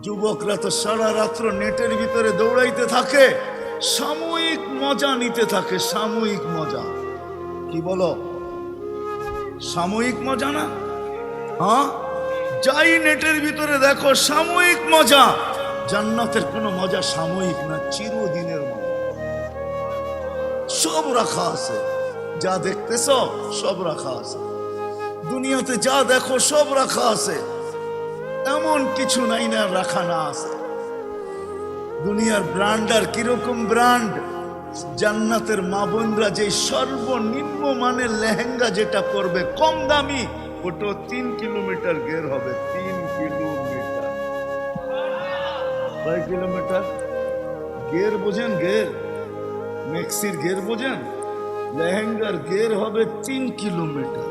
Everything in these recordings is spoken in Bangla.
যুবকরা তো সারা রাত্র নেটের ভিতরে দৌড়াইতে থাকে, সাময়িক মজা নিতে থাকে। সাময়িক মজা কি বলো? সাময়িক মজা না? হ্যাঁ, যাই নেটের ভিতরে দেখো সাময়িক মজা। জান্নাতের কোনো মজা সাময়িক না, চিরদিনের মজা। সব রাখা আছে, যা দেখতেছ সব রাখা আছে। দুনিয়াতে যা দেখো সব রাখা আছে, এমন কিছু নাই না রাখা না আছে। দুনিয়ার ব্র্যান্ড আর কিরকম ব্র্যান্ড, জান্নাতের মা বোনরা যে সর্বনিম্ন মানের লেহেঙ্গা যেটা পরবে কম দামি, ওটা 3 কিলোমিটার গের হবে। 3 কিলোমিটার। কয় কিলোমিটার গের বোঝেন? গের মেক্সির গের বোঝেন? লেহেঙ্গার গের হবে 3 কিলোমিটার।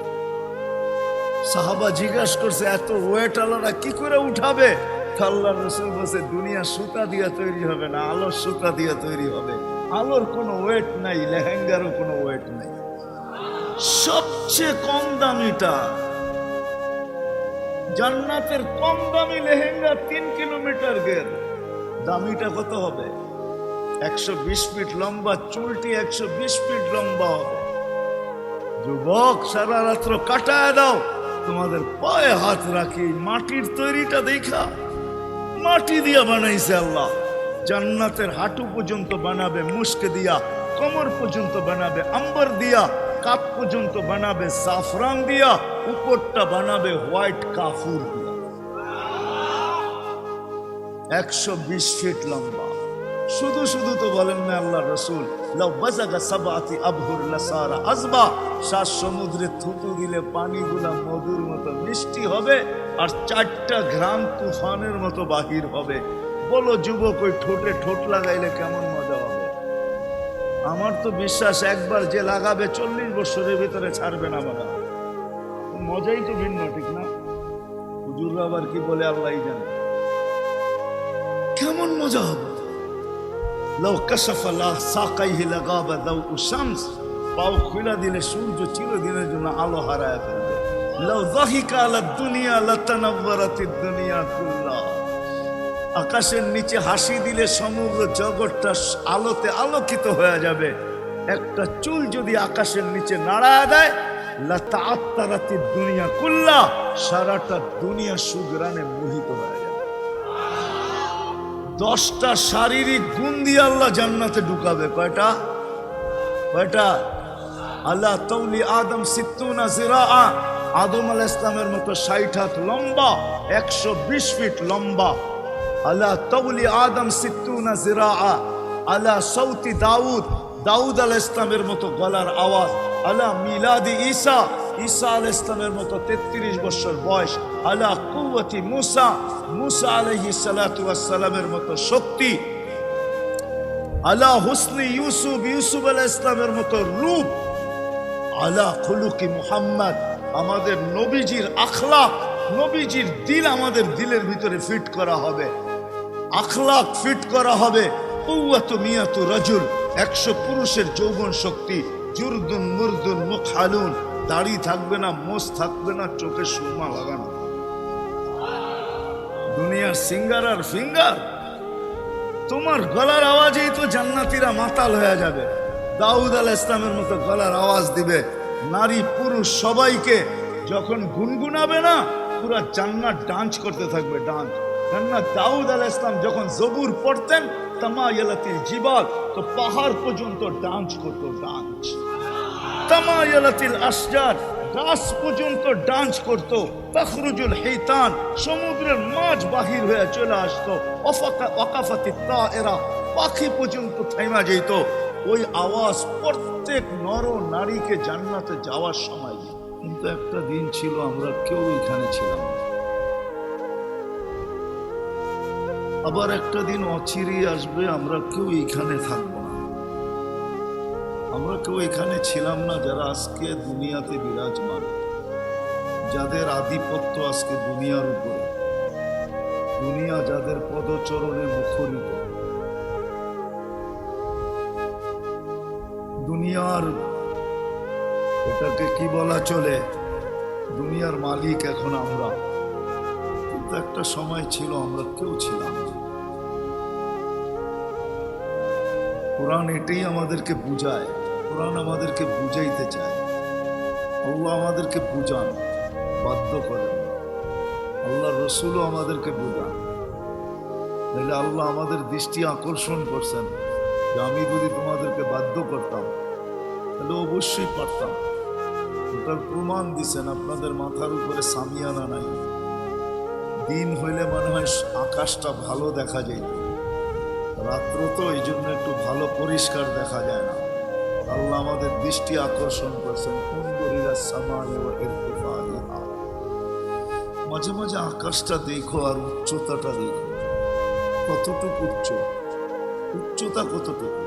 সাহাবা জিজ্ঞাসা করছে, এত ওয়েট আলাদা কি করে উঠাবে? আল্লাহ রাসূল বলছে, দুনিয়া সুতা দিয়া তৈরি হবে না, আলোর সুতা দিয়া তৈরি হবে। আলোর কোনো ওয়েট নাই, লেহেঙ্গারও কোনো ওয়েট নাই। সবচেয়ে কম দামিটা, জান্নাতের কম দামি লেহেঙ্গা 3 কিলোমিটার গের। দামিটা কত হবে? 120 ফিট লম্বা, চুলটি 120 ফিট লম্বা হবে। যুবক, সারা রাত্র কাটায় দাও, তোমাদের পায়ে হাত রাখি। মাটির তৈরিটা দেখা, মাটি দিয়া বানাইছে আল্লাহ। জান্নাতের হাঁটু পর্যন্ত বানাবে মুস্ক দিয়া, কোমর পর্যন্ত বানাবে আম্বর দিয়া, কাপ পর্যন্ত বানাবে জাফরান দিয়া, উপরটা বানাবে হোয়াইট কাফুর দিয়া। 120 ফিট লম্বা। শুধু শুধু তো বলেন না আল্লাহ রসুল, লাউ বাযাগা সাবআতি আবহুর লাসারা আযবা, 7 সমুদ্রে থুতু দিলে পানিগুলা মধুর মতো মিষ্টি হবে, আর 4টা ঘ্রাণ তুফানের মতো বাহির হবে। বলো যুবক, ওই ঠোঁটে ঠোঁট লাগাইলে কেমন মজা হবে? আমার তো বিশ্বাস একবার যে লাগাবে 40 বছরের ভিতরে ছাড়বে না। বাবা, মজাই তো ভিন্ন, ঠিক না? হুজুররা আবার কি বলে আল্লাহই জানে কেমন মজা হবে। লাউ কাশাফা লা সাকাইহি লাগাবা দাউ শামস, পাও খুলে দিলে সূর্য চিরদিনের জন্য আলো হারায় ফেলবে। লাউ যাহিকা আলা দুনিয়া লাতানাওয়ারাতিদ দুনিয়া কুল্লাহ, আকাশের নিচে হাসি দিলে সমগ্র জগৎটা আলোতে আলোকিত হয়ে যাবে। একটা চুল যদি আকাশের নিচে নাড়ায় দেয়, লাতাআত্তারাতিদ দুনিয়া কুল্লাহ, সারাটা দুনিয়া সুগ্রানে মোহিত হয়ে যাবে। 10টা শারীরিক গুণ দিয়ে আল্লাহ জান্নাতে ঢুকাবে। কয়টা? কয়টা? আল্লাহ তাওলি আদম 60 জিরাআ, আদম আলাইহিস সালামের মতো 60 হাত লম্বা, 120 ফিট লম্বা। আল্লাহ তাওলি আদম 60 জিরাআ, আলা সাউতি দাউদ, দাউদ আলাইহিস সালামের মতো গলার আওয়াজ। আলা মিলাদি ঈসা, ঈসা আলাইহিস সালামের মতো 33 বছর বয়স। আলা কুওয়াতি মুসা, মুসা আলাইহিস সালাতু ওয়াস সালামের মতো শক্তি। আলা হুসনি ইউসুফ, ইউসুফ আলাইহিস সালামের মতো রূপ। আলা খুলুকি মুহাম্মদ, আমাদের নবীজির আখলাক, নবীজির দিল আমাদের দিলের ভিতরে ফিট করা হবে, আখলাক ফিট করা হবে। কুওয়াতু মিয়াতু রাজুল, 100 পুরুষের যৌবন শক্তি। জুরদুন মুরদুন মুখালুন, দাড়ি থাকবে না, মোষ থাকবে না, চোখে সুরমা লাগানো। দুনিয়ার সিঙ্গার আর ফিঙ্গার, তোমার গলার আওয়াজেই তো জান্নাতীরা মাতাল হয়ে যাবে। দাউদ আলাইহিস সালামের মতো গলার আওয়াজ দিবে, নারী পুরুষ সবাইকে যখন গুনগুনাবে না, পুরা জান্নাত ডান্স করতে থাকবে, ডান্স। কেননা দাউদ আলাইহিস সালাম যখন জবুর পড়তেন, তামায়ালাতিল জিবাল, তো পাহাড় পর্যন্ত ডান্স করতো, ডান্স। তামায়ালাতিল আশজার, গাছ পর্যন্ত ডান্স করতো। তখরুজুল হিতান, সমুদ্রের মাছ বাহির হয়ে চলে আসতো। ওয়াকাফাতিত তায়েরা, পাখি পর্যন্ত থেমে যেত। ওই আওয়াজ প্রত্যেক নর নারীকে জান্নাতে যাওয়ার সময় দিত। কিন্তু একটা দিন ছিল, আমরা কেউ এখানে ছিলাম না। আবার একটা দিন অচিরেই আসবে, আমরা কেউ এখানে থাকবো না। আমরা কেউ এখানে ছিলাম না যারা আজকে দুনিয়াতে বিরাজমান, যাদের আধিপত্য আজকে দুনিয়ার উপরে, দুনিয়া যাদের পদচরণে মুখরিত। দুনিয়ার এটাকে কি বলা চলে, দুনিয়ার মালিক এখন আমরা। কিন্তু একটা সময় ছিল আমরা কেউ ছিলাম না। কোরআন এটাই আমাদেরকে বুঝায়, কোরআন আমাদেরকে বুঝাইতে চায়। আল্লাহ আমাদেরকে বুঝান, বাধ্য করেন। আল্লাহ রসুলও আমাদেরকে বুঝান। তাহলে আল্লাহ আমাদের দৃষ্টি আকর্ষণ করছেন যে আমি যদি তোমাদেরকে বাধ্য করতাম তাহলে অবশ্যই পারতাম। ওটার প্রমাণ দিছেন, আপনাদের মাথার উপরে সামিয়ানা নাই। দিন হইলে মনে হয় আকাশটা ভালো দেখা যেত, রাত্র তো এই জন্য একটু ভালো পরিষ্কার দেখা যায় না। আল্লাহ আমাদের দৃষ্টি আকর্ষণ করছেন। মাঝে মাঝে আকাশটা দেখো আর উচ্চতাটা দেখো, কতটুকু উচ্চতা কতটুকু।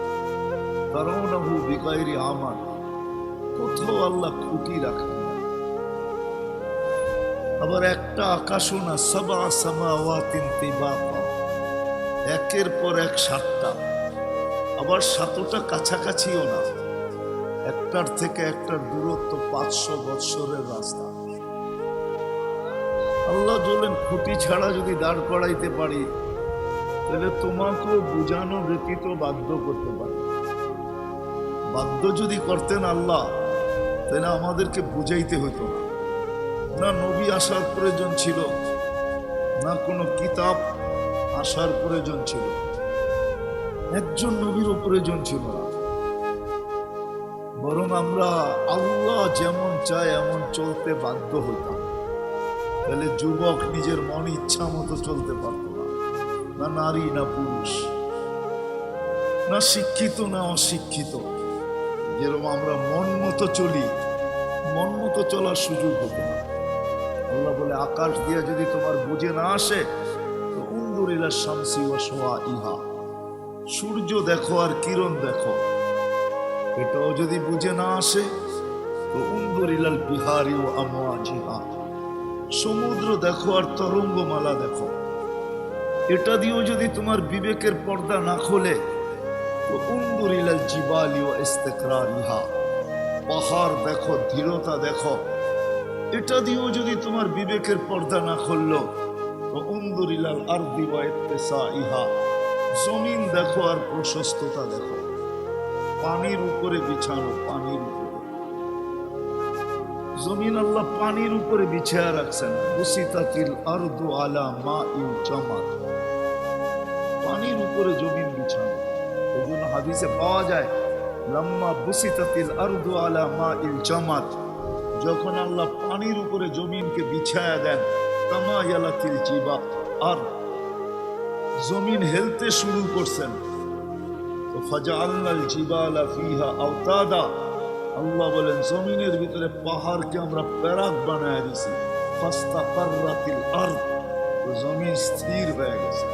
তারাউনাহু বিগাইরি আমাল, কোথাও আল্লাহ খুঁটি রাখেন না। আবার একটা আকাশও না, সাবা সামাওয়াতিন তিবাকা, একের পর এক সাতটা, আবার সাতটা কাছাকাছিও না, একটার থেকে একটার দূরত্ব 500 বৎসরের রাস্তা। আল্লাহ বলেন খুঁটি ছাড়া যদি দাঁড় করাইতে পারি তাহলে তোমাকেও বুঝানো ব্যতীত বাধ্য করতে পারি। বাধ্য যদি করতেন আল্লাহ তাহলে আমাদেরকে বুঝাইতে হতো না। না নবী আসার প্রয়োজন ছিল, না কোনো কিতাব আসার প্রয়োজন ছিল, একজন নবীরও প্রয়োজন ছিল না। বরং আমরা আল্লাহ যেমন চায় এমন চলতে বাধ্য হতাম। তাহলে যুবক নিজের মন ইচ্ছা মতো চলতে পারত না, না নারী না পুরুষ, না শিক্ষিত না অশিক্ষিত। যেরকম আমরা মন মতো চলি, মন মতো চলার সুযোগ হতো না। আল্লাহ বলে আকাশ দিয়ে যদি তোমার বুঝে না আসে তো উনজুর ইলা শামসি ওয়া শাওয়াইহা, সূর্য দেখো আর কিরণ দেখো, এটাও যদি বুঝে না আসে তো উনজুর ইলাল বিহারি ওয়া আমওয়াজিহা, সমুদ্র দেখো আর তরঙ্গমালা দেখো। এটা দিয়েও যদি তোমার বিবেকের পর্দা না খোলে তো উনজুর ইলাল জিবালি ওয়া ইস্তিকরারিহা, পাহাড় দেখো, দৃঢ়তা দেখো। এটা দিয়েও যদি তোমার বিবেকের পর্দা না খুললো তো উনজুর ইলাল আরদি ওয়া ইত্তিসাইহা, জমিন দেখো আর প্রশস্ততা দেখো। পানির উপরে বিছানো, পানির উপরে জমিন আল্লাহ পানির উপরে বিছায়া রাখছেন। বুসিতাতিল আরদু আলা মাইল জামাত, পানির উপরে জমিন বিছানো। এই জন্য হাদিসে পাওয়া যায় লাম্মা বুসিতাতিল আরদু আলা মাইল জামাত, যখন আল্লাহ পানির উপরে জমিনকে বিছায়া দেন, তামায়ালাতিল জিবা, আর জমিন হেলতে শুরু করছেন। তো ফাজআলনাল জিবালা ফিহা আওতাদা, আল্লাহ বলেন জমিনের ভিতরে পাহাড়কে আমরা প্যারাক বানায় দিছি। ফাস্তাকাররাতিল আরদ, তো জমিন স্থির হয়ে গেছে।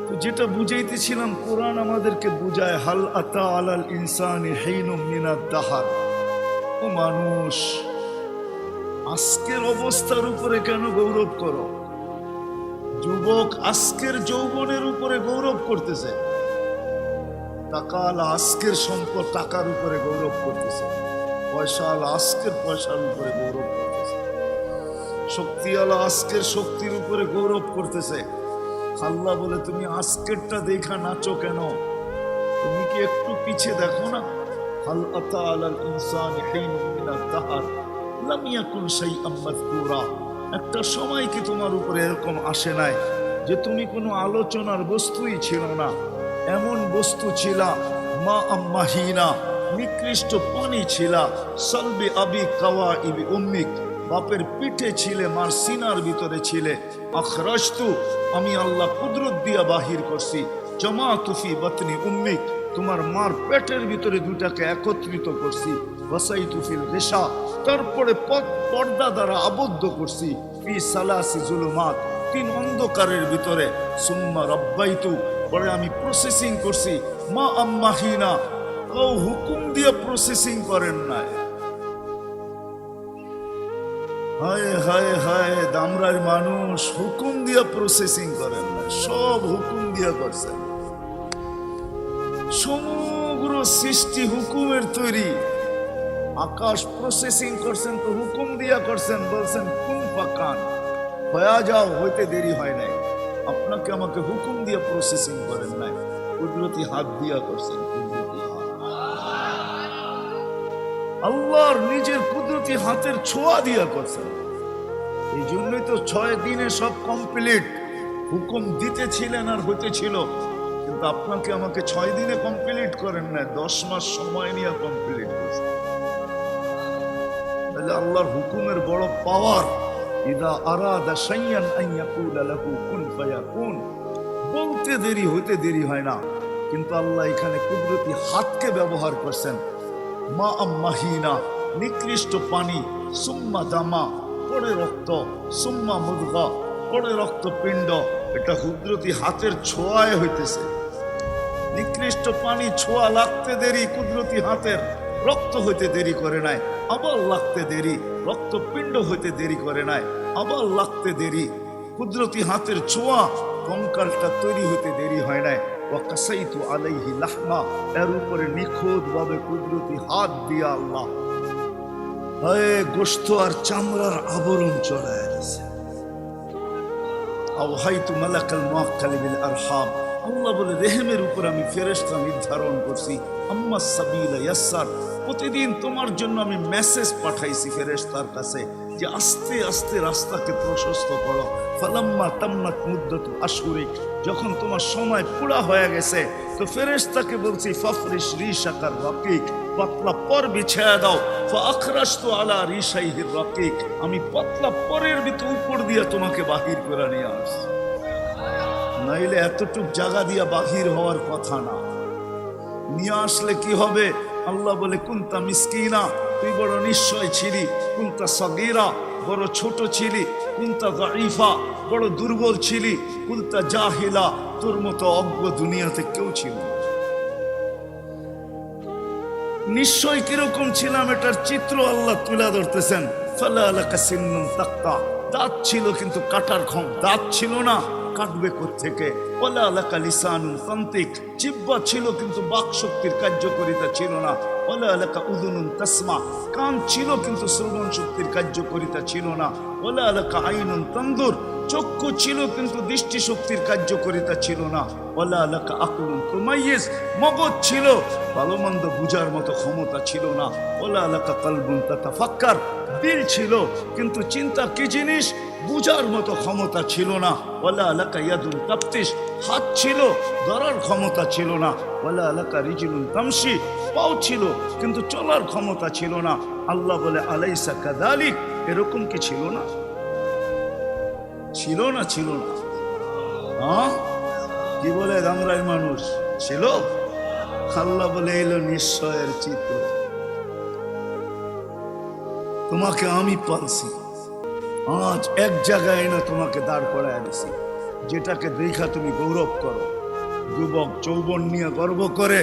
তো যেটা বুঝাইতেছিলাম, কোরআন আমাদেরকে বুঝায় হাল আতা আলাল ইনসানি হিনুম মিনাদ দাহার, ও মানুষ আজকের অবস্থার উপরে কেন গৌরব করো? যুবক আজকের যৌবনের উপরে গৌরব করতেছে, টাকা আলা আজকের সম্পদ টাকার উপরে গৌরব করতেছে, পয়সা আলা আজকের পয়সার উপরে গৌরব করতেছে, শক্তি আলা আজকের শক্তির উপরে গৌরব করতেছে। আল্লাহ বলে তুমি আজকেরটা দেখা নাচো কেন? তুমি কি একটু পিছিয়ে দেখো না? হাল আতা আলাল ইনসানি হিনুম মিনাদ দাহার লাম ইয়াকুন শাইআম মাযকুরা, একটা সময় কি তোমার উপরে এরকম আসে নাই যে তুমি কোনো আলোচনার বস্তুই ছিল না? এমন বস্তু ছিলা মা আম্মাহিনা, নিকৃষ্ট পানি ছিলা, সালবি আবি কাওয়া ইবি উম্মিক, বাপের পিঠে ছিলে, মার সিনার ভিতরে ছিলে। আখরাজতু, আমি আল্লাহ কুদরত দিয়া বাহির করছি। জামাতু ফি বাতনি উম্মিক, তোমার মার পেটের ভিতরে দুটাকে একত্রিত করছি। ওয়াসাইতু ফিল রিশা, তারপরে পর্দা দ্বারা আবদ্ধ করছি। ফি সালাসি জুলুমাত, 3 অন্ধকারের ভিতরে। সুম্মা রাব্বাইতু, পরে আমি প্রসেসিং করছি। মা আম্মাহিনা, ও হুকুম দিয়ে প্রসেসিং করেন নাই। হায় হায় হায়, দামরার মানুষ হুকুম দিয়া প্রসেসিং করেন না, সব হুকুম দিয়া করছেন। সমগ্র সৃষ্টি হুকুমের তৈরি। আকাশ প্রসেসিং করছেন তো হুকুম দিয়া করছেন, বলছেন কুন ফাকান, হয়ে যাও, হইতে দেরি হয় নাই। আপনাকে আমাকে হুকুম দিয়ে প্রসেসিং করেন নাই, কুদরতি হাত দিয়া করছেন। কুদরতি হাত, আল্লাহর নিজের কুদরতি হাতের ছোঁয়া দিয়া করছেন। এই জন্যই তো 6 দিনে সব কমপ্লিট। হুকুম দিতেছিলেন আর হইতেছিল, কিন্তু আপনাকে আমাকে 6 দিনে কমপ্লিট করেন না, 10 মাস সময় নিয়ে কমপ্লিট করছেন। তাহলে আল্লাহর হুকুমের বড় পাওয়ার। ইদা আরাদা শাইয়ান আন ইয়াকুলা লাহু কুন ফায়াকুন, বলতে দেরি হইতে দেরি হয় না, কিন্তু আল্লাহ এখানে কুদরতি হাতকে ব্যবহার করছেন। মা মাহিনা, নিকৃষ্ট পানি, সুম্মা দামা, পরে রক্ত, সুম্মা মুদগা, পরে রক্তপিণ্ড। এটা কুদরতি হাতের ছোঁয়ায় হইতেছে। নিকৃষ্ট পানি ছোঁয়া লাগতে দেরি, কুদরতি হাতের রক্ত হইতে দেরি করে নাই, আবার লাগতে দেরি, রক্তপিণ্ড হইতে দেরি করে নাই, আবার লাগতে দেরি। কুদরতি হাতের ছোঁয়া, কঙ্কালটা তৈরি হইতে দেরি হয় নাই। ওয়াকাসাইতু আলাইহি লাহমা, এর উপরে নিখুঁত ভাবে কুদরতি হাত দিয়া আল্লাহ গোশত আর চামড়ার আবরণ চড়ায় দিয়েছে। আওহাইতু মালাকাল মুআক্কালি বিল আরহাম, আল্লাহ বলে রেহেমের উপর আমি ফেরেশতা নির্ধারণ করছি। আম্মা সাবিলা ইয়াসসার, প্রতিদিন তোমার জন্য আমি মেসেজ পাঠাইছি ফেরেশতার কাছে যে আস্তে আস্তে রাস্তাকে প্রশস্ত করো। ফালাম্মা তাম্মাত মুদ্দাতু আশহুরিক, যখন তোমার সময় পুরা হয়ে গেছে তো ফেরেশতাকে বলছি ফাফরিশ রিশাকার রাকিক, পাতলা পর বিছায়া দাও। ফাআখরাজতু আলা রিশাইহির রাকিক, আমি পাতলা পরের ভিতর উপর দিয়ে তোমাকে বাহির করে নিয়ে আসছি। নাইলে এতটুক জায়গা দিয়া বাহির হওয়ার কথা না। নিয়ে আসলে কি হবে? আল্লাহ বলে কুনতা মিসকিনা, তুই বড় নিশ্চয় ছিলি। কুনতা সগীরা, বড় ছোট ছিলি। কুনতা যায়ীফা, বড় দুর্বল ছিলি। কুনতা জাহিলা, তোর মতো অজ্ঞ দুনিয়াতে কেউ ছিল না। নিশ্চয় কিরকম ছিলাম এটার চিত্র আল্লাহ তুলে ধরতেছেন। ফালা লাকা সিন্নুন তাক্তা, দাঁত ছিল কিন্তু কাটার ক্ষম, দাঁত ছিল না, কাটবে কোত্থেকে। ওয়ালা লাকা লিসানুন তান্তিক, জিহ্বা ছিল কিন্তু বাক শক্তির কার্যকারিতা ছিল না। ওয়ালা লাকা উযুনুন তাসমা, কান ছিল কিন্তু শ্রবণ শক্তির কার্যকারিতা ছিল না। ওয়ালা লাকা আইনুন তানদুর, চক্ষু ছিল কিন্তু দৃষ্টি শক্তির কার্যকারিতা ছিল না। ওয়ালা লাকা আকলুন তুমাইয়িজ, মগজ ছিল, ভালো মন্দ বুঝার মতো ক্ষমতা ছিল না। ওয়ালা লাকা কলবুন তাতাফাক্কার, দিল ছিল কিন্তু চিন্তা কি জিনিস বুঝার মতো ক্ষমতা ছিল না। ওয়ালা লাকা ইয়াদুন তাফতিশ, হাত ছিল, ধরার ক্ষমতা ছিল না। ওয়ালা লাকা রিজলুন তামশি, পাও ছিল কিন্তু চলার ক্ষমতা ছিল না। আল্লাহ বলে আলাইসা কাযালিক, এরকম কি ছিল না? ছিল না, ছিল না। হ্যাঁ, কি বলে গামরাই মানুষ, ছিল। আল্লাহ বলে এলো নিশ্চয়ের চিত্র। তোমাকে আমি পালছি, আজ এক জায়গায় না তোমাকে দাঁড় করায় দিছি, যেটাকে দেখা তুমি গৌরব করো। যুবক যৌবন নিয়ে গর্ব করে,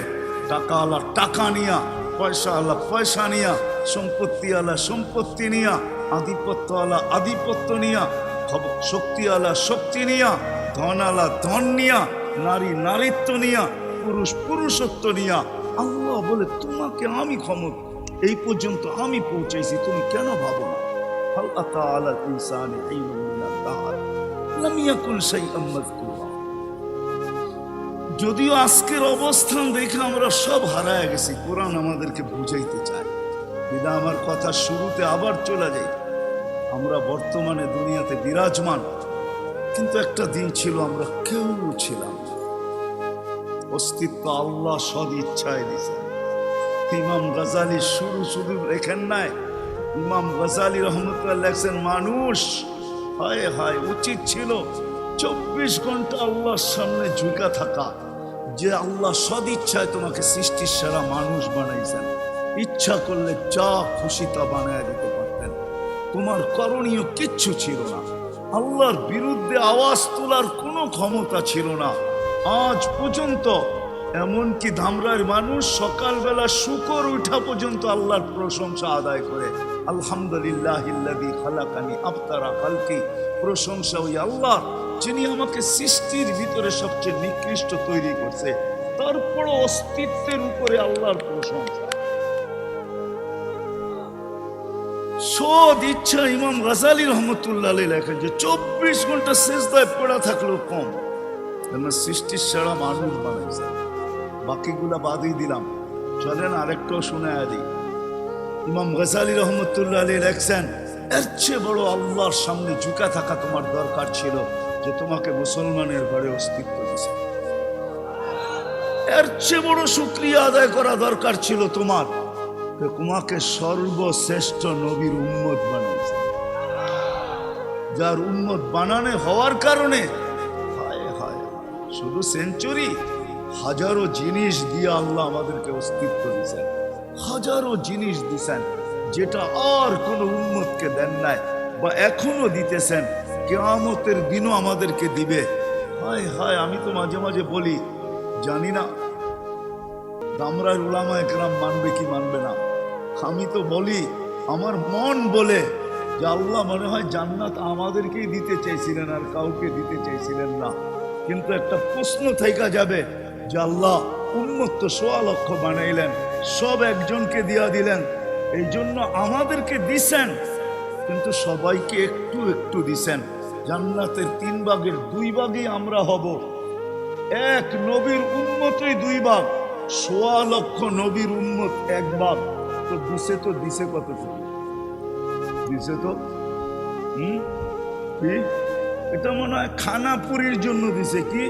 টাকা আলা টাকা নিয়া, পয়সা আলা পয়সা নিয়া, সম্পত্তি আলা সম্পত্তি নিয়া, আধিপত্য আলা আধিপত্য নিয়া, শক্তি আলা শক্তি নিয়া, ধন আলা ধন নিয়া, নারী নারীত্ব নিয়া, পুরুষ পুরুষত্ব নিয়া। আল্লাহ বলে তোমাকে আমি ক্ষমতা এই পর্যন্ত আমি পৌঁছাইছি, তুমি কেন ভাবো না? হাল আতা আলাল ইনসানি হিনুন মিনাদ দাহর লাম ইয়াকুন শাইআম মাযকুরা। যদিও আজকের অবস্থান দেখে আমরা সব হারায় গেছি, কোরআন আমাদেরকে বুঝাইতে চায়। বিদা আমার কথা শুরুতে আবার চলে যাই, আমরা বর্তমানে দুনিয়াতে বিরাজমান, কিন্তু একটা দিন ছিল আমরা কেউ ছিলাম না। অস্তিত্ব আল্লাহ সদ ইচ্ছায় দিয়েছেন। ইমাম গাজালি শুধু লেখেন নাই, ইমাম গাজালি রহমতুল্লাহ লেখছেন মানুষ হায় হায় উচিত ছিল 24 ঘন্টা আল্লাহর সামনে ঝুঁকা থাকা, যে আল্লাহ সদ ইচ্ছায় তোমাকে সৃষ্টির সেরা মানুষ বানাইছেন। ইচ্ছা করলে যা খুশি তা বানায় দিতে পারতেন, তোমার করণীয় কিচ্ছু ছিল না। আল্লাহর বিরুদ্ধে আওয়াজ তোলার কোনো ক্ষমতা ছিল না। আজ পর্যন্ত এমনকি ধামরার মানুষ সকালবেলা শুকর উঠা পর্যন্ত আল্লাহর প্রশংসা আদায় করে, আলহামদুলিল্লাহিল্লাযী খালাকানি আফতারা খালকি। প্রশংসা ওই আল্লাহ যিনি আমাকে সৃষ্টির ভিতরে সবচেয়ে নিকৃষ্ট তৈরি করছে, তারপর অস্তিত্বের উপরে আল্লাহর প্রশংসা। সদ ইচ্ছা ইমাম গাজালি রহমতুল্লাহ আলাইহি লেখেন যে 24 ঘন্টা সিজদায় পড়া থাকলো কম, কেন সৃষ্টির সেরা মানুষ বানাইছে। বাকিগুলা বাদই দিলাম, চলেন আরেকটাও শুনে দিই। ইমাম গাজালি রহমতুল্লাহ আলাইহি লেখছেন, এর চেয়ে বড় আল্লাহর সামনে ঝুঁকা থাকা তোমার দরকার ছিল যে তোমাকে মুসলমানের ঘরে অস্তিত্ব দিয়েছে। এর চেয়ে বড় শুকরিয়া আদায় করা দরকার ছিল তোমার, তোমাকে সর্বশ্রেষ্ঠ নবীর উম্মত বানাইছে। যার উম্মত বানানো হওয়ার কারণে হায় হায় শুধু সেঞ্চুরি, হাজারো জিনিস দিয়ে আল্লাহ আমাদেরকে অস্তিত্ব দিয়েছেন, হাজারো জিনিস দিয়েছেন যেটা আর কোনো উম্মতকে দেন নাই বা এখনো দিতেছেন, কিয়ামতের দিনও আমাদেরকে দিবে। হায় হায়, আমি তো মাঝে মাঝে বলি, জানি না দামরার উলামায়ে কেরাম মানবে কি মানবে না। আমি তো বলি, আমার মন বলে যে আল্লাহ মনে হয় জান্নাত আমাদেরকেই দিতে চাইছিলেন আর কাউকে দিতে চাইছিলেন না। কিন্তু একটা প্রশ্ন থেকে যাবে যে আল্লাহ উম্মত তো ১.৫ লক্ষ বানাইলেন, সব একজনকে দিয়া দিলেন, এই জন্য আমাদেরকে দিছেন, কিন্তু সবাইকে একটু একটু দিছেন। জান্নাতের ৩ ভাগের ২ ভাগই আমরা হব, এক নবীর উম্মতই ২ ভাগ, ১.৫ লক্ষ নবীর উম্মত ১ ভাগ। তো দিছে কতটুকু দিছে? তো কি এটা মনে হয় খানাপুরির জন্য দিছে। কি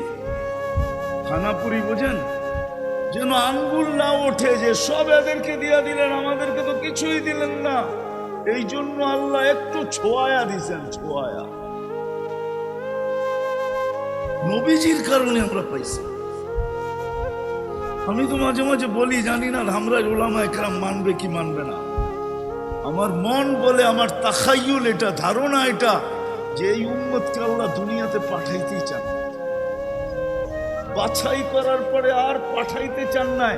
খানাপুরি বোঝেন? যেন আঙ্গুল না ওঠে যে সব এদেরকে দিয়া দিলেন, আমাদেরকে তো কিছুই দিলেন না। এই জন্য আল্লাহ একটু ছোঁয়া দিছেন, ছোঁয়া। নবীজির কারণে আমরা পাইছি। আমি তো মাঝে মাঝে বলি, জানি না আমরা উলামায়ে কেরাম মানবে কি মানবে না। আমার মন বলে, আমার তাখায়ুল এটা, ধারণা এটা, যে এই উম্মতকে আল্লাহ দুনিয়াতে পাঠাইতেই চান, বাছাই করার পরে আর পাঠাইতে চান নাই।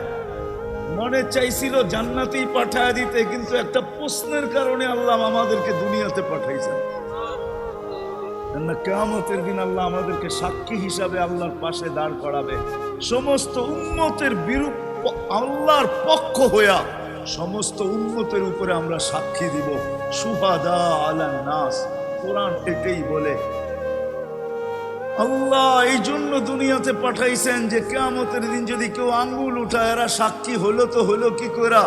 মনে চাইছিল জান্নাতেই পাঠায় দিতে, কিন্তু একটা প্রশ্নের কারণে আল্লাহ আমাদেরকে দুনিয়াতে পাঠাইছেন। কিয়ামতের দিন আল্লাহ আমাদেরকে সাক্ষী হিসাবে আল্লাহর পাশে দাঁড় করাবে। সমস্ত উম্মতের বিরুদ্ধে আল্লাহর পক্ষ হইয়া সমস্ত উম্মতের উপরে আমরা সাক্ষী দিব। শুহাদা আলান নাস, কোরআন এটাই বলে। আল্লাহ এই জন্য দুনিয়াতে পাঠাইছেন যে কিয়ামতের দিন যদি কেউ আঙ্গুল উঠায়, এরা সাক্ষী হলো তো হলো কি কইরা,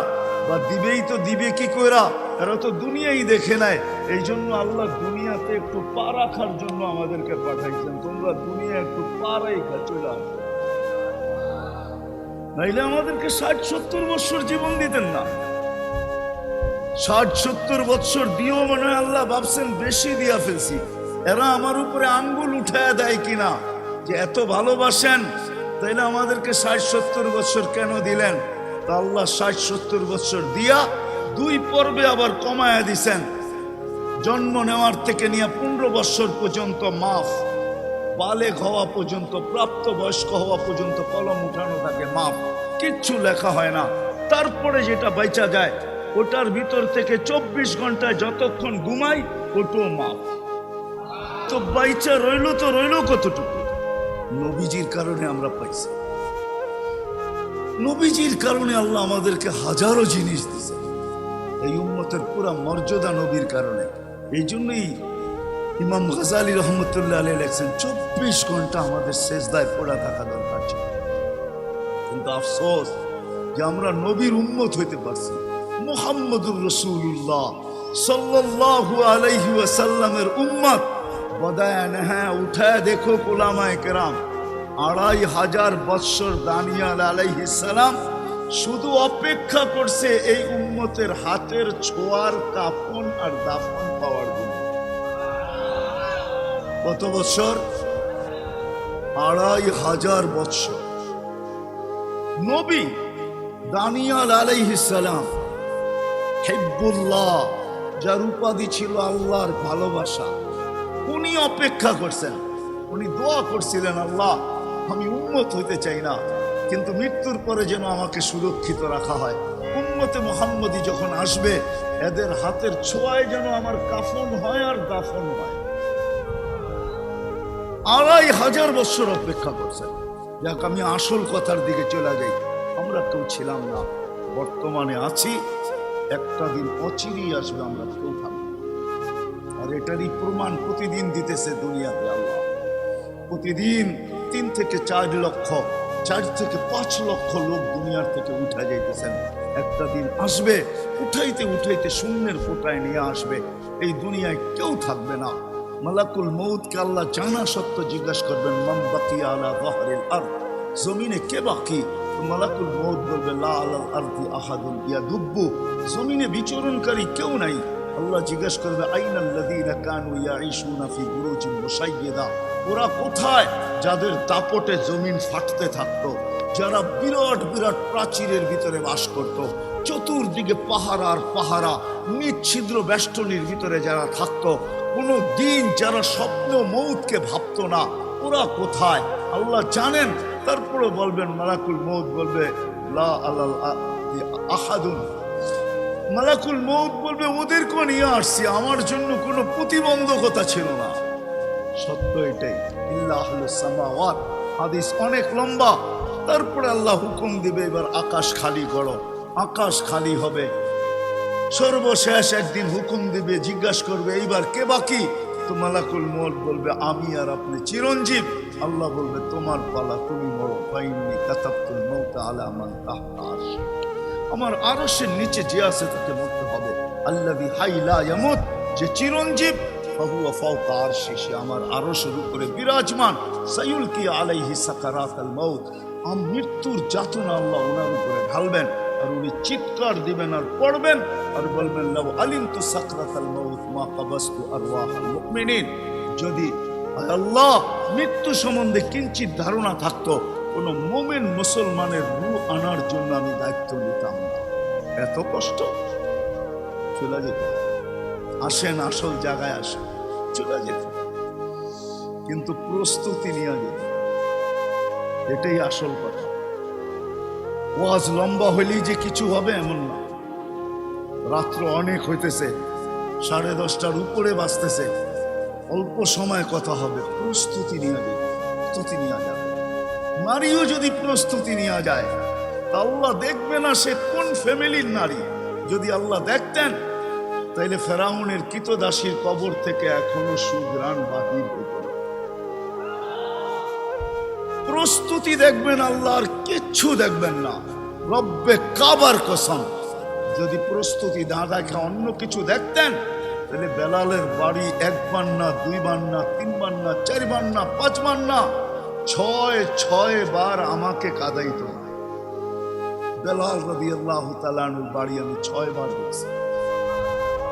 বা দিবেই তো দিবে কি কইরা, এরা তো দুনিয়াই দেখে নাই। এই জন্য আল্লাহ দুনিয়াতে একটু পা রাখার জন্য আমাদেরকে পাঠাইছেন। তোমরা দুনিয়া একটু পা রাইখা চলে আসো, নাইলে আমাদেরকে ৬০-৭০ বৎসর জীবন দিতেন না। ৬০-৭০ বৎসর দিয়েও মনে হয় আল্লাহ ভাবছেন বেশি দিয়া ফেলছি, এরা আমার উপরে আঙ্গুল উঠায় দেয় কিনা, যে এত ভালোবাসেন, তাইলে আমাদেরকে ৬০-৭০ বৎসর কেন দিলেন? তা আল্লাহ ৬০-৭০ বৎসর দিয়া ২ পর্বে আবার কমায়া দিছেন। জন্ম নেওয়ার থেকে নিয়ে ১৫ বৎসর পর্যন্ত মাফ, বালেগ হওয়া পর্যন্ত, প্রাপ্ত বয়স্ক হওয়া পর্যন্ত কলম উঠানো থাকে, মাফ, কিচ্ছু লেখা হয় না। তারপরে যেটা বেঁচা যায় ওটার ভিতর থেকে ২৪ ঘন্টায় যতক্ষণ ঘুমাই ওটাও মাফ। তো বাইচা রইল তো রইল কতটুকু? নবীজির কারণে আমরা পাইছি। নবীজির কারণে আল্লাহ আমাদেরকে হাজারো জিনিস দিয়েছে। এই উম্মতের পুরা মর্যাদা নবীর কারণে। এই জন্যই ইমাম গাজালি রহমতুল্লাহ আলাইহি লেখছেন ২৪ ঘন্টা আমাদের সেজদায় পড়া থাকা দরকার ছিল। কিন্তু আফসোস যে আমরা নবীর উম্মত হইতে পারছি। মুহাম্মদুর রাসূলুল্লাহ সাল্লাল্লাহু আলাইহি ওয়াসাল্লামের উম্মত বদায় নেহা উঠায় দেখো উলামায়ে কেরাম, ২৫০০ বৎসর দানিয়াল আলাইহিস সালাম শুধু অপেক্ষা করছে এই উম্মতের হাতের ছোঁয়ার কাফন আর দাফন পাওয়ার জন্য। কত বৎসর? ২৫০০ বৎসর। নবী দানিয়াল আলাইহিস সালাম হিব্বুল্লাহ, যার উপাধি ছিল আল্লাহর ভালোবাসা, উনি অপেক্ষা করছেন। উনি দোয়া করছিলেন, আল্লাহ আমি উম্মত হইতে চাই না, কিন্তু মৃত্যুর পরে যেন আমাকে সুরক্ষিত রাখা হয়। উম্মতে মুহাম্মদী যখন আসবে এদের হাতের ছোঁয়ায় যেন আমার কাফন হয় আর দাফন হয়। ২৫০০ বৎসর অপেক্ষা করছেন। যাক, আমি আসল কথার দিকে চলে যাই। আমরা কেউ ছিলাম না, বর্তমানে আছি। একটা দিন অচিরেই আসবে, আমরা কেউ থাকবো না। আর এটারই প্রমাণ প্রতিদিন দিতেছে দুনিয়াতে আল্লাহ। প্রতিদিন 3 থেকে 4 লক্ষ, 4 থেকে 5 লক্ষ লোক দুনিয়ার থেকে উঠা যাইতেছেন। একটা দিন আসবে, উঠাইতে উঠাইতে শূন্যের কোটায় নিয়ে আসবে। এই দুনিয়ায় কেউ থাকবে না। মালাকুল মউতকে আল্লাহ জানা সত্য জিজ্ঞাসা করবেন, মান বাকিয়া আলা যাহরিল আরদ, জমিনে কে বাকি? তো মালাকুল মউত বলবে, লা আলাল আরদি আহাদুন ইয়াদুব্বু, জমিনে বিচরণকারী কেউ নাই। আল্লাহ জিজ্ঞাসা করবে, আইনাল্লাযীনা কানু ইয়াঈশুনা ফি বুরুজিন মুশাইয়্যিদা, ওরা কোথায় যাদের দাপটে জমিন ফাটতে থাকতো, যারা বিরাট বিরাট প্রাচীরের ভিতরে বাস করত, চতুর্দিকে পাহারা আর পাহারা, নিচ্ছিদ্র বেষ্টনীর ভিতরে যারা থাকতো, কোনো দিন যারা স্বপ্ন মউতকে ভাবতো না, ওরা কোথায়? আল্লাহ জানেন। তারপরে বলবেন, মালাকুল মউত বলবে, লা আলাল আহাদুন, মালাকুল মউত বলবে, ওদেরকে নিয়ে আসছি, আমার জন্য কোনো প্রতিবন্ধকতা ছিল না। সত্য এটাই, ইল্লা আহলুস সামাওয়াত। হাদিস অনেক লম্বা। তারপরে আল্লাহ হুকুম দিবে, এবার আকাশ খালি করো। আকাশ খালি হবে। সর্বশেষ একদিন হুকুম দিবে, জিজ্ঞাসা করবে, এইবার কে বাকি? তো মালাকুল মউত বলবে, আমি আর আপনি চিরঞ্জীব। আল্লাহ বলবে, তোমার পালা, তুমি মরো। ফাইন্নী কাতাবতুল মাউতা আলা মান তাহতা আরশি, আমার আরশের নিচে যে আছে তাকে মরতে হবে। আল্লাযী হাই লা ইয়ামুত, যে চিরঞ্জীব, ফাহুয়া ফাওকা আরশি, সে আমার আরশের উপরে বিরাজমান। সায়ুলকি আলাইহি সাকারাতাল মাউত, মৃত্যুর যাতনা আল্লাহ ওনার উপরে ঢালবেন, আর উনি চিৎকার দিবেন আর পড়বেন আর বলবেন, লাউ আলিমতু সাকরাতাল মাউত মা কাবাসতু আরওয়াহাল মুমিনিন, যদি আল্লাহ মৃত্যু সম্বন্ধে কিঞ্চিত ধারণা থাকতো, কোন মুমিন মুসলমানের রূহ আনার জন্য আমি দায়িত্ব নিতাম না। এত কষ্ট, চলে যেত। আসেন, আসল জায়গায় আসেন, চলে যেত, কিন্তু প্রস্তুতি নিয়ে যেত। এটাই আসল কথা। ওয়াজ লম্বা হইলেই যে কিছু হবে এমন না। রাত্র অনেক হইতেছে, 10:30টার উপরে বাজতেছে, অল্প সময় কথা হবে। প্রস্তুতি নিয়ে যাবে, প্রস্তুতি নিয়ে যাবে। নারীও যদি প্রস্তুতি নিয়ে যায়, তা আল্লাহ দেখবে না সে কোন ফ্যামিলির নারী। যদি আল্লাহ দেখতেন, তাইলে ফেরাউনের কৃতদাসীর কবর থেকে এখনো সুঘ্রাণ বাহির হতো। প্রস্তুতি দেখবেন আল্লাহ, আর কিচ্ছু দেখবেন না। রব্বে কাবার কসম, যদি প্রস্তুতি না দেখে অন্য কিছু দেখতেন, তাহলে বেলালের বাড়ি 1 বার না, 2 বার না, 3 বার না, 4 বার না, 5 বার না, 6 বার আমাকে কাঁদাইতো। বেলাল রাদিয়াল্লাহু তাআলা আনহুর বাড়ি আমি 6 বার দেখছি।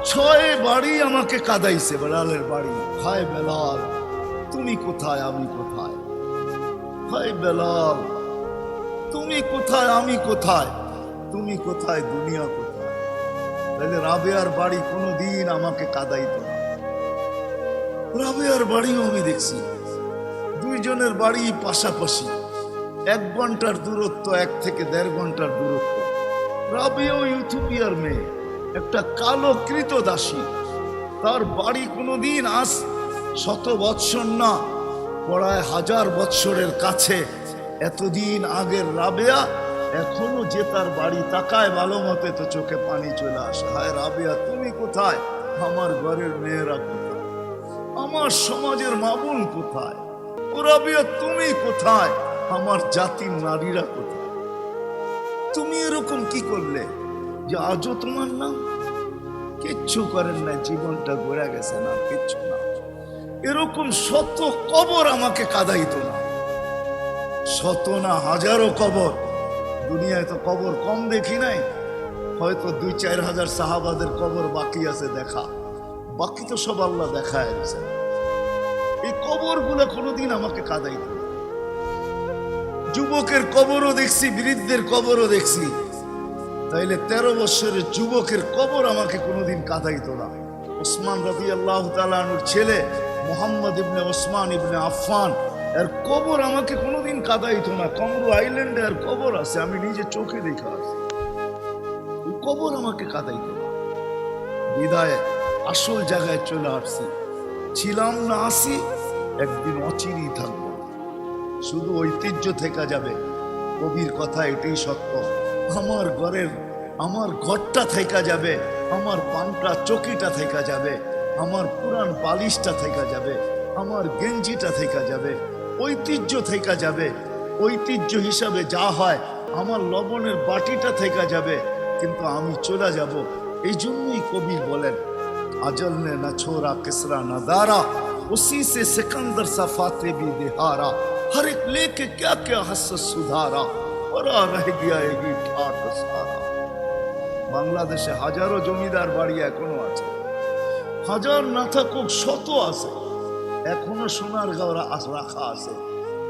6 বারই আমাকে কাঁদাইছে বেলালের বাড়ি। হায় বেলাল, তুমি কোথায়, আমি কোথায়? হায় বেলাল, তুমি কোথায়, আমি কোথায়? তুমি কোথায়, দুনিয়া কোথায়? তাহলে রাবেয়ার বাড়ি কোনোদিন আমাকে কাঁদাইতো না। রাবেয়ার বাড়িও আমি দেখছি। 2 জনের বাড়ি পাশাপাশি, 1 ঘন্টার দূরত্ব, 1 থেকে 1.5 ঘন্টার দূরত্ব। রাবেয়াও ইথিওপিয়ার মেয়ে, একটা কালো কৃতদাসী। তার বাড়ি কোনোদিন আজ 100 বৎসর না, পড়ায় 1000 বৎসরের কাছে। এতদিন আগের রাবেয়া এখনো যে তার বাড়ি তাকায় ভালো মতে, তো চোখে পানি চলে আসে। হায় রাবেয়া, তুমি কোথায়? আমার ঘরের মেয়েরা কোথায়? আমার সমাজের মা বোন কোথায়? ও রাবেয়া, তুমি কোথায়? আমার জাতির নারীরা কোথায়? তুমি এরকম কি করলে যে আজও তোমার নাম? কিচ্ছু করেন না, জীবনটা ঘুরে গেছে না, কিচ্ছু না। এরকম শত কবর আমাকে কাঁদাইতো না, শত না, হাজারো কবর। দুনিয়ায় তো কবর কম দেখি নাই। হয়তো 2-4 হাজার সাহাবাদের কবর বাকি আছে দেখা, বাকি তো সব আল্লাহ দেখায় দিয়েছে। এই কবরগুলো কোনোদিন আমাকে কাঁদাইতো না। যুবকের কবরও দেখছি, বৃদ্ধের কবরও দেখছি। তাইলে 13 বছরের যুবকের কবর আমাকে কোনোদিন কাঁদাইতো না। ওসমান রাদিয়াল্লাহু তাআলা আনহুর ছেলে মুহাম্মদ ইবনে ওসমান ইবনে আফফান, এর কবর আমাকে কোনোদিন কাঁদাইতো না। কমরু আইল্যান্ডে এর কবর আছে, আমি নিজে চোখে দেখা আছি। ওই কবর আমাকে কাঁদাইতো না। বিদায় আসল জায়গায় চলে আসছি। ছিলাম না, আসি, একদিন অচিরেই থাকবো। শুধু ঐতিহ্য থেকে যাবে। কবির কথা এটাই সত্য। আমার ঘরের আমার ঘরটা থেকে যাবে, আমার পানটা চকিটা থেকে যাবে, আমার পুরান বালিশটা থেকে যাবে, আমার গেঞ্জিটা থেকে যাবে, ঐতিহ্য থেকে যাবে। ঐতিহ্য হিসাবে যা হয় আমার লবণের বাটিটা থেকে যাবে, কিন্তু আমি চলে যাব। এই জন্যই কবি বলেন, अजल ने न छोड़ा किसरा नदारा, उसी से सिकंदर सफाते भी दिहारा, हर एक लेके क्या क्या हस सुधारा, परा रह गया ये ठाट सारा। বাংলাদেশে হাজারো জমিদার বাড়ি এখনো আছে, হাজার না থাকুক শত আছে, এখনো সোনারগাঁও রাখা আছে,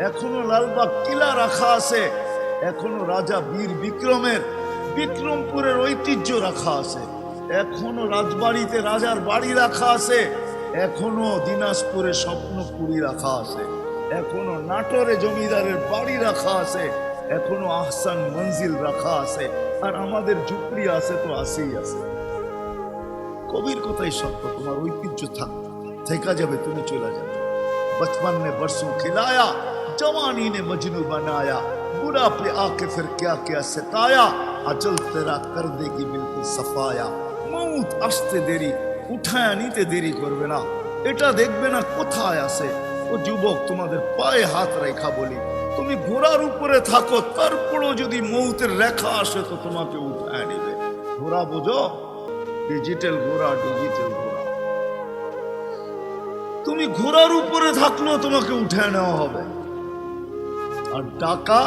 এখনো লালবাগ কিলা রাখা আছে, এখনো রাজা বীর বিক্রমের বিক্রমপুরের ঐতিহ্য রাখা আছে, এখনো রাজবাড়িতে রাজার বাড়ি রাখা আছে, এখনো দিনাজপুরে স্বপ্নপুরী রাখা আছে, এখনো নাটোরে জমিদারের বাড়ি রাখা আছে, এখনো আহসান মঞ্জিল রাখা আছে, আর আমাদের ঝুপড়ি আছে তো আছেই আছে। কবির কথাই সত্য, তোমার ঐতিহ্য থেকে যাবে, তুমি চলে যাবে। बचपन ने बरसों खिलाया, जवानी ने मजनू बनाया, बुरा पे आके फिर क्या क्या सताया, अजल तेरा कर देगी बिल्कुल सफाया। মউত আসতে দেরি, উঠায় নিতে দেরি করবে না, এটা দেখবে না কোথায় আছে। ও যুবক, তোমাদের পায়ে হাত রেখা বলি, তুমি ঘোড়ার উপরে থাকো, তারপরও যদি মউতের রেখা আসে তো তোমাকে উঠায় নিবে। ঘোড়া বোঝো? ডিজিটাল ঘোড়া, ডিজিটাল ঘোড়া। তুমি ঘোড়ার উপরে থাকলেও তোমাকে উঠায় নেওয়া হবে। আর ঢাকা,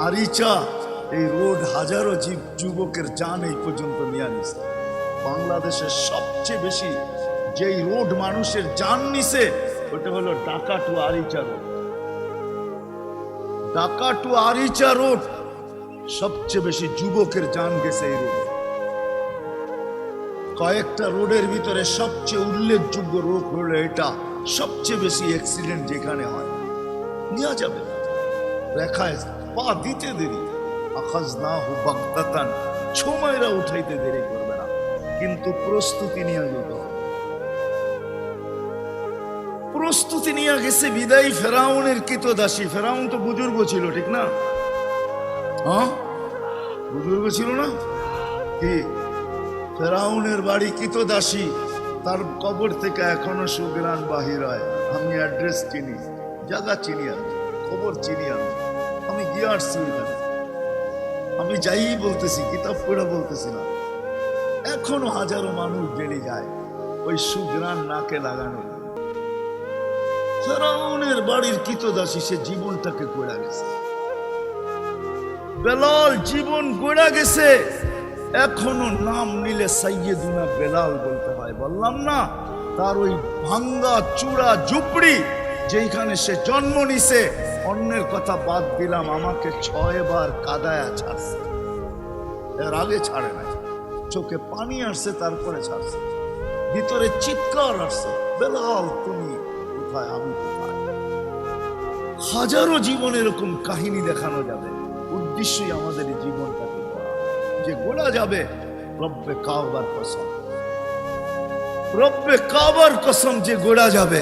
আরিচা, এই রোড হাজারো যুবকের জান এই পর্যন্ত নিয়ে নিছে। বাংলাদেশের সবচেয়ে বেশি যেই রোড মানুষের জান নিছে ওটা হলো Dhaka to Aricha road. Dhaka to Aricha road সবচেয়ে বেশি যুবকের জান গেছে এই রোডে। কয়েকটা রোডের ভিতরে সবচেয়ে উল্লেখযোগ্য রোড হলো এটা। সবচেয়ে বেশি অ্যাক্সিডেন্ট যেখানে হয়, নিয়ে যাবে রেখায় পা দিতে দেরি, আখাজ না হো বাগদাতান, সময়রা উঠাইতে দেরি করবে না, কিন্তু প্রস্তুতি নিয়ে যেতে হবে। প্রস্তুতি নিয়ে গেছে বিদায়ী ফেরাউনের কৃতদাসী। ফেরাউন তো বুজুর্গ ছিল, ঠিক না? হ্যাঁ, বুজুর্গ ছিল না? কি ফেরাউনের বাড়ি কৃতদাসী, তার কবর থেকে এখনো সুগ্রাণ বাহির হয়। আমি অ্যাড্রেস চিনি, জায়গা চিনি, আমি খবর চিনি, আমি গিয়ে আসছি ওইখানে। আমি যাই বলতেছি, কিতাব পড়ে বলতেছি না। এখনো হাজারো মানুষ বেড়ে যায় ওই সুগ্রাণ নাকে লাগানো। ফেরাউনের বাড়ির কৃতদাসী, সে জীবনটাকে গড়া গেছে। বেলাল জীবন গড়া গেছে, এখনো নাম নিলে সাইয়েদুনা বেলাল বলতে হয়। বললাম না, তার ওই ভাঙ্গা চূড়া ঝুপড়ি যেখানে সে জন্ম নিছে, অন্যের কথা বাদ দিলাম, আমাকে 6 বার কাদায়া ছাড়ছে, এর আগে ছাড়ে না। চোখে পানি আসছে, তারপরে ছাড়ছে, ভিতরে চিৎকার আসছে, বেলাল তুমি কোথায়, আমি কোথায়। হাজারো জীবন এরকম কাহিনী দেখানো যাবে। উদ্দেশ্যই আমাদের এই জীবনটাকে গড়া, যে গড়া যাবে রব্বে কাবার কসম, রব্বে কাবার কসম, যে গড়া যাবে।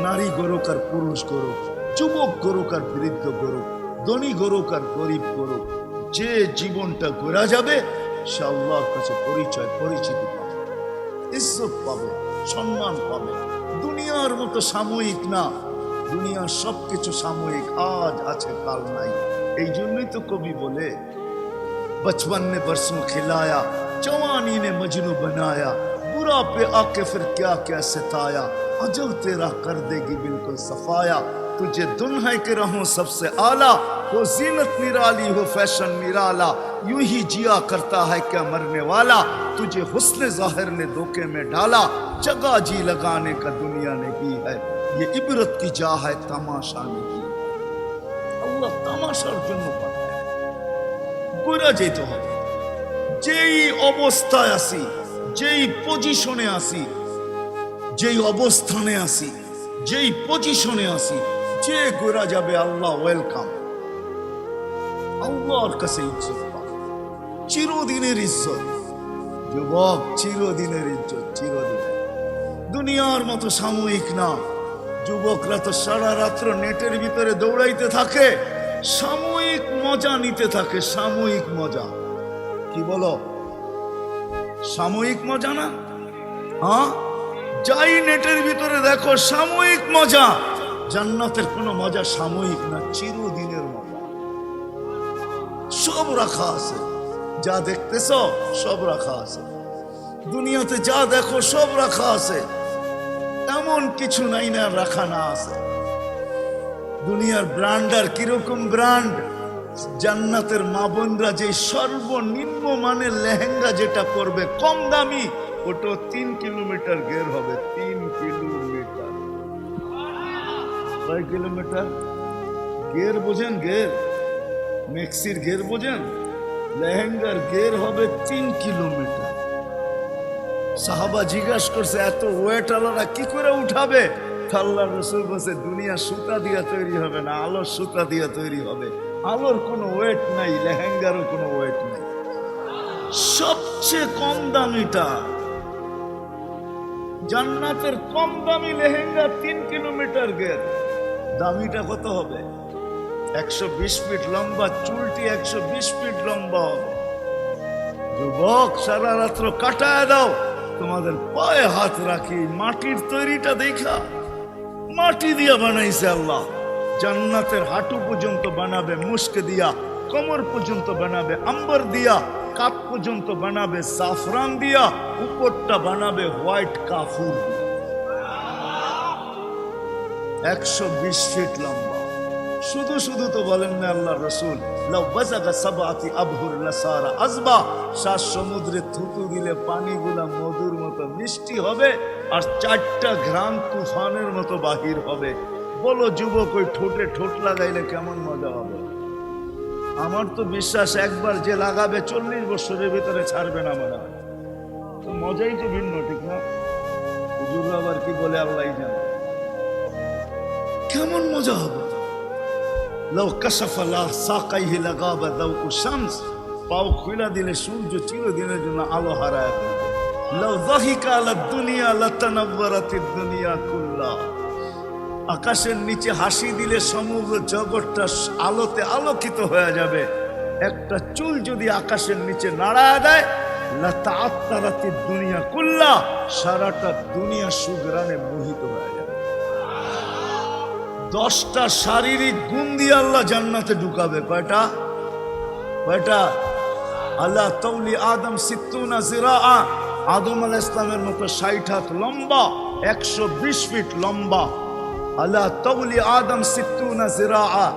নারী গরুক আর পুরুষ গরুক, যুবক গরুক আর বৃদ্ধ গরুক, ধনী গরুক আর গরিব গরুক, যে জীবনটা গড়া যাবে সে আল্লাহর কাছে পরিচয়, পরিচিতি পাবে, ইজ্জত পাবে, সম্মান পাবে। দুনিয়ার মতো সাময়িক না, দুনিয়ার সবকিছু সাময়িক, আজ আছে কাল নাই। এই জন্যই তো কবি বলে, बचपन ने बरसों खिलाया, जवानी ने मजनू बनाया, बुरा पे आके फिर क्या क्या सताया, अजल तेरा कर देगी बिल्कुल सफाया। तुझे दुन्हा के रहूं सबसे आला, हो जीनत निराली हो फैशन निराला, यूं ही जिया करता है क्या मरने वाला, तुझे हुस्न जाहिर ने धोखे में डाला, जगह जी लगाने का दुनिया ने की है, ये इबरत की जा है तमाशा नहीं। अल्लाह तमाशार जन्म पाता है, গড়া যেতে হবে। যেই অবস্থায় আসি, যেই পজিশনে আসি, যেই অবস্থানে আসি, যেই পজিশনে আসি, যে গড়া যাবে আল্লাহ ওয়েলকাম। আল্লাহর কাছে ইজ্জত পাবে, চিরদিনের ইজ্জত। যুবক, চিরদিনের ইজ্জত, চিরদিনের। দুনিয়ার মতো সাময়িক না। যুবকরা তো সারা রাত্র নেটের ভিতরে দৌড়াইতে থাকে, সাময়িক মজা নিতে থাকে, সাময়িক মজা। কি বলো? সাময়িক মজা না? হ্যাঁ, যাই নেটের ভিতরে দেখো সাময়িক মজা। জান্নাতের কোনো মজা সাময়িক না, চিরদিনের মজা। সব রাখা আছে, যা দেখতেছ সব রাখা আছে। দুনিয়াতে যা দেখো সব রাখা আছে, এমন কিছু নাই না রাখা না আছে। দুনিয়ার ব্র্যান্ড আর কিরকম ব্র্যান্ড, জান্নাতের মা বোনরা যে সর্বনিম্ন মানের লেহেঙ্গা যেটা করবে কম দামি, ওটা 3 কিলোমিটার গের হবে। 3 কিলোমিটার। কয় কিলোমিটার গের বোঝেন? গের, মেক্সির গের বোঝেন? লেহেঙ্গার গের হবে 3 কিলোমিটার। সাহাবা জিজ্ঞাসা করছে এত ওয়েট আলাদা কি করে উঠাবে? আল্লাহর রাসূল বলছে দুনিয়া সুতা দিয়া তৈরি হবে না, আলোর সুতা দিয়া তৈরি হবে। আলোর কোনো ওয়েট নাই, লেহেঙ্গারও কোনো ওয়েট নাই। সবচেয়ে কম দামিটা জান্নাতের কম দামি লেহেঙ্গা 3 কিলোমিটার গের। দামিটা কত হবে? 120 ফিট লম্বা, চুলটি 120 ফিট লম্বা হবে। যুবক, সারা রাত্র কাটায় দাও, তোমাদের পায়ে হাত রাখি। মাটির তৈরিটা দেখা, মাটি দিয়া বানাইছে আল্লাহ। জান্নাতের হাঁটু পর্যন্ত বানাবে মুস্ক দিয়া, কোমর পর্যন্ত বানাবে আম্বর দিয়া, কাপ পর্যন্ত বানাবে জাফরান দিয়া, উপরটা বানাবে হোয়াইট কাফুর দিয়া। 120 ফিট লম্বা। শুধু শুধু তো বলেন না আল্লাহর রাসূল, লাউ বাযাগা সাবআতি আবহুর লাসারা আযবা, 7 সমুদ্রে থুতু দিলে পানিগুলা মধুর মতো মিষ্টি হবে, আর 4টা ঘ্রাণ তুফানের মতো বাহির হবে। বলো যুবক, ওই ঠোঁটে ঠোঁট লাগাইলে কেমন মজা হবে? আমার তো বিশ্বাস একবার যে লাগাবে 40 বছরের ভিতরে ছাড়বে না। মনে হয় তো মজাই তো ভিন্ন, ঠিক না? হুজুর আবার কি বলে আল্লাহই জানে কেমন মজা হবে। লাউ কাশাফা লা সাকাইহি লাগাবা দাউ শামস, পাও খুলে দিলে সূর্য চিরদিনের জন্য আলো হারায় ফেলবে। লাউ যাহিকা আলা দুনিয়া লাতানাওয়ারাতিদ দুনিয়া কুল্লা, আকাশের নিচে হাসি দিলে সমগ্র জগৎটা আলোতে আলোকিত হয়ে যাবে। একটা চুল যদি আকাশের নিচে নাড়ায় দেয়, লাতাআত্তারাতিদ দুনিয়া কুল্লা, সারাটা দুনিয়া সুগ্রানে মোহিত হয়ে যাবে। 10টা শারীরিক গুণ দিয়ে আল্লাহ জান্নাতে ঢুকাবে। কয়টা? কয়টা? আল্লাহ তৌলি আদম 60 জিরাআ, আদম আলাইহিস সালামের মতো 60 হাত লম্বা, 120 ফিট লম্বা। আল্লাহ তৌলি আদম 60 জিরাআ,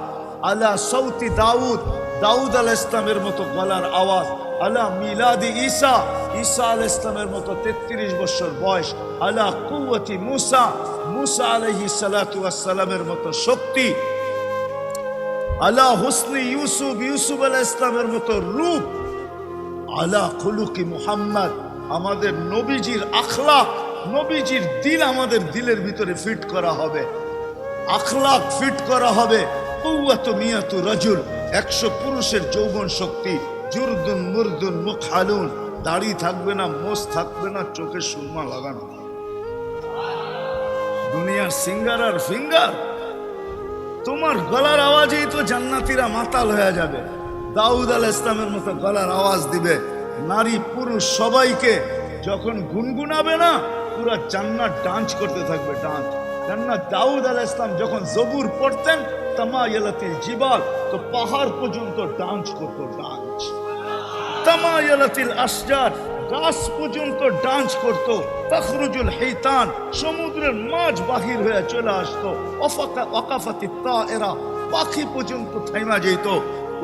আল্লাহ সৌতি দাউদ, দাউদ আলাইহিস সালামের মতো গলার আওয়াজ। আল্লাহ মিলাদি ঈসা, ঈসা আলাইহিস সালামের মতো 33 বছর বয়স। আল্লাহ কুওয়াতি মুসা, মুসা আলাইহিস সালাতু ওয়াস সালামের মতো শক্তি। আল্লাহ হুসনি ইউসুফ, ইউসুফ আলাইহিস সালামের মতো রূপ। আল্লাহ খুলুকি মুহাম্মদ, আমাদের নবীজির আখলাক, নবীজির দিল আমাদের দিলের ভিতরে ফিট করা হবে, আখলাক ফিট করা হবে। কুওয়াতু মিয়াতু রাজুল, 100 পুরুষের যৌবন শক্তি। জুরদুন মুরদুন মুখালুন, দাড়ি থাকবে না, মোষ থাকবে না, চোখে সুরমা লাগানো। দুনিয়ার সিঙ্গার আর ফিঙ্গার, তোমার গলার আওয়াজেই তো জান্নাতীরা মাতাল হয়ে যাবে। দাউদ আলাইহিস সালামের মতো গলার আওয়াজ দিবে, নারী পুরুষ সবাইকে যখন গুনগুনাবে না, পুরা জান্নাত ডান্স করতে থাকবে, ডান্স। কেননা দাউদ আলাইহিস সালাম যখন জবুর পড়তেন, তামায়ালাতিল জিবাল, তো পাহাড় পর্যন্ত ডান্স করতো, ডান্স। তামায়ালাতিল আশজার, গাছ পর্যন্ত ডান্স করতো। তাখরুজুল হিতান, সমুদ্রের মাছ বাহির হয়ে চলে আসতো। ওয়াকাফাতিত তায়রা, পাখি পর্যন্ত থাইমা যেত।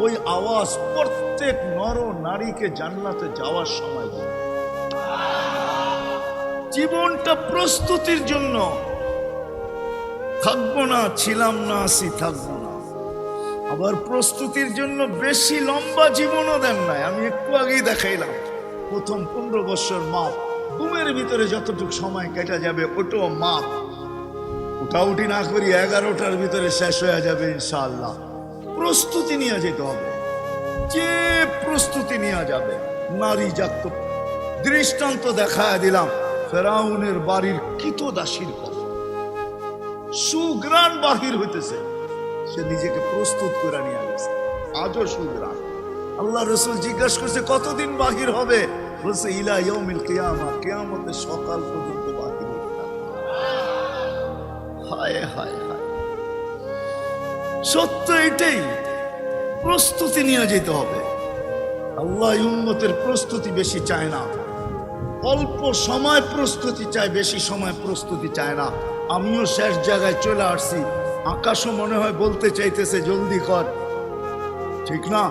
ওই আওয়াজ প্রত্যেক নর নারীকে জান্নাতে যাওয়ার সময় দিত। জীবনটা প্রস্তুতির জন্য। থাকবো না, ছিলাম না, আসি থাকবো না। আবার প্রস্তুতির জন্য বেশি লম্বা জীবনও দেন নাই। আমি একটু আগেই দেখাইলাম, প্রথম 15 বছর মাপ, ঘুমের ভিতরে যতটুকু সময় কেটে যাবে ওটাও মাপ। উঠাউঠি না করি 11টার ভিতরে শেষ হয়ে যাবে ইনশাআল্লাহ। প্রস্তুতি নিয়ে যেতে হবে, যে প্রস্তুতি নিয়ে যাবে। নারী জাত দৃষ্টান্ত দেখায় দিলাম, ফেরাউনের বাড়ির কীতদাসীর কথা, সুগ্রাণ বাহির হইতেছে, সে নিজেকে প্রস্তুত করে নিয়ে গেছে। আজও সুগ্রাণ। আল্লাহ রাসূল জিজ্ঞাসা করছে কতদিন বাহির হবে? বলছে ইলা ইয়াউমিল কিয়ামা, কিয়ামতের সকাল পর্যন্ত বাকি রইল। হায় হায় হায়, সত্য এটাই। প্রস্তুতি নিয়ে যেতে হবে। আল্লাহ উম্মতের প্রস্তুতি বেশি চায় না, অল্প সময় প্রস্তুতি চায়, বেশি সময় প্রস্তুতি চায় না। আমিও শেষ জায়গায় চলে আসছি, আকাশও মনে হয় বলতে চাইতেছে জলদি কর, ঠিক না?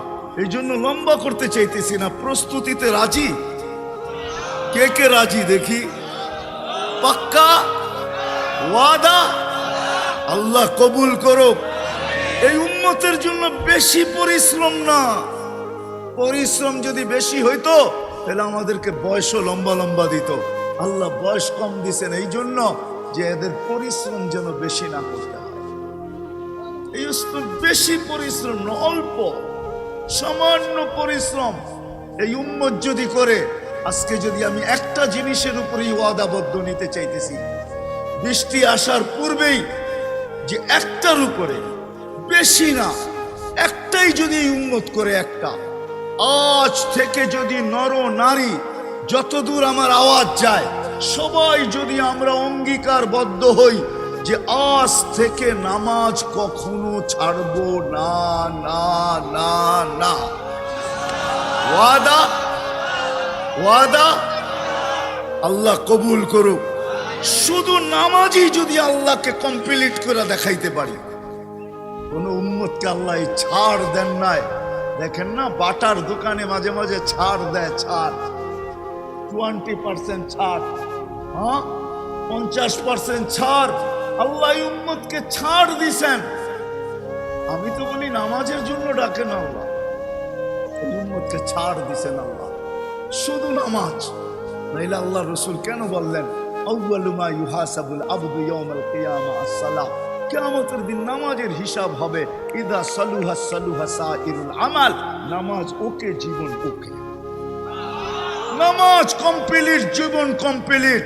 এই জন্য লম্বা করতে চাইতেছি না। প্রস্তুতিতে রাজি? কে কে রাজি দেখি? পাক্কা ওয়াদা? আল্লাহ কবুল করো। এই উম্মতের জন্য বেশি পরিশ্রম না, পরিশ্রম যদি বেশি হইতো তাহলে আমাদেরকে বয়সও লম্বা লম্বা দিত। আল্লাহ বয়স কম দিছেন এই জন্য যে এদের পরিশ্রম যেন বেশি না করতে হয়। এই বেশি পরিশ্রম না, অল্প সামান্য পরিশ্রম এই উম্মত যদি করে। আজকে যদি আমি একটা জিনিসের উপরেই ওয়াদাবদ্ধ নিতে চাইতেছি, বৃষ্টি আসার পূর্বেই যে একটার উপরে, বেশি না, একটাই যদি উম্মত করে, একটা, আজ থেকে যদি নর নারী যতদূর আমার আওয়াজ যায় সবাই যদি আমরা অঙ্গীকারবদ্ধ হই যে আজ থেকে নামাজ কখনো ছাড়বো না, না না না, ওয়াদা? ওয়াদা? আল্লাহ কবুল করুক। শুধু নামাজই যদি আল্লাহকে কমপ্লিট করে দেখাইতে পারি। কোন উম্মতকে আল্লাহ ছাড় দেন নাই। দেখেন না, বাটার দোকানে মাঝে মাঝে ছাড় দেয়, ছাড় 20% ছাড়, হ্যাঁ 50% ছাড়। আল্লাহ উম্মতকে ছাড় দিছেন। আমি তো বলি নামাজের জন্য ডাকেন আল্লাহ, উম্মতকে ছাড় দিছেন আল্লাহ, শুধু নামাজ। নাইলে আল্লাহ রসুল কেন বললেন আউয়ালু মা ইউহাসাবুল আবদু ইয়াউমাল কিয়ামা আস-সালাহ, কিয়ামতের দিন নামাজের হিসাব হবে। ইদা সালুহা সালুহা সাইরুল আমাল, নামাজ ওকে, জীবন ওকে। নামাজ কমপ্লিট, জীবন কমপ্লিট।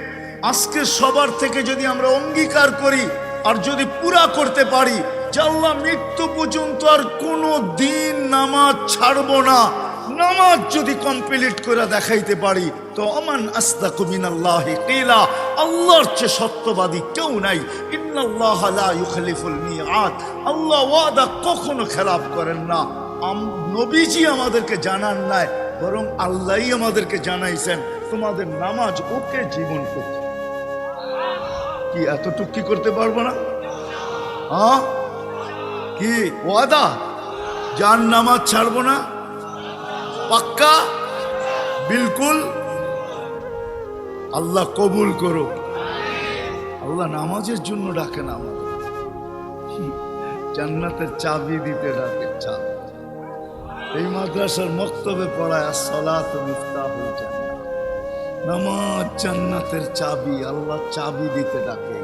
আজকে সবার থেকে যদি আমরা অঙ্গীকার করি আর যদি পুরা করতে পারি যে আল্লাহ মৃত্যু পর্যন্ত আর কোনো দিন নামাজ ছাড়বো না, নামাজ যদি কমপ্লিট করে দেখাইতে পারি, তো আমান আসদাকু মিনাল্লাহি কিলা, আল্লাহর চেয়ে সত্যবাদী কেউ নাই। ইন্নাল্লাহা লা ইউখলিফুল মিআদ, আল্লাহ ওয়াদা কখনো খেলাফ করেন না। নবীজি আমাদেরকে জানান নাই, বরং আল্লাহই আমাদেরকে জানাইছেন তোমাদের নামাজ ওকে, জীবন ওকে। কি এতটুকু কি করতে পারবো না? হ্যাঁ, কি ওয়াদা? যার নামাজ ছাড়বো না, পাক্কা, বিলকুল। আল্লাহ কবুল করো। আল্লাহ নামাজের জন্য ডাকে না, আমাদের জান্নাতের চাবি দিতে ডাকে, চাবি। এই মাদ্রাসার মক্তবে পড়ায় আসসালাতু মিফতাহুল জান্নাহ, নামাজ জান্নাতের চাবি। আল্লাহ চাবি দিতে ডাকে।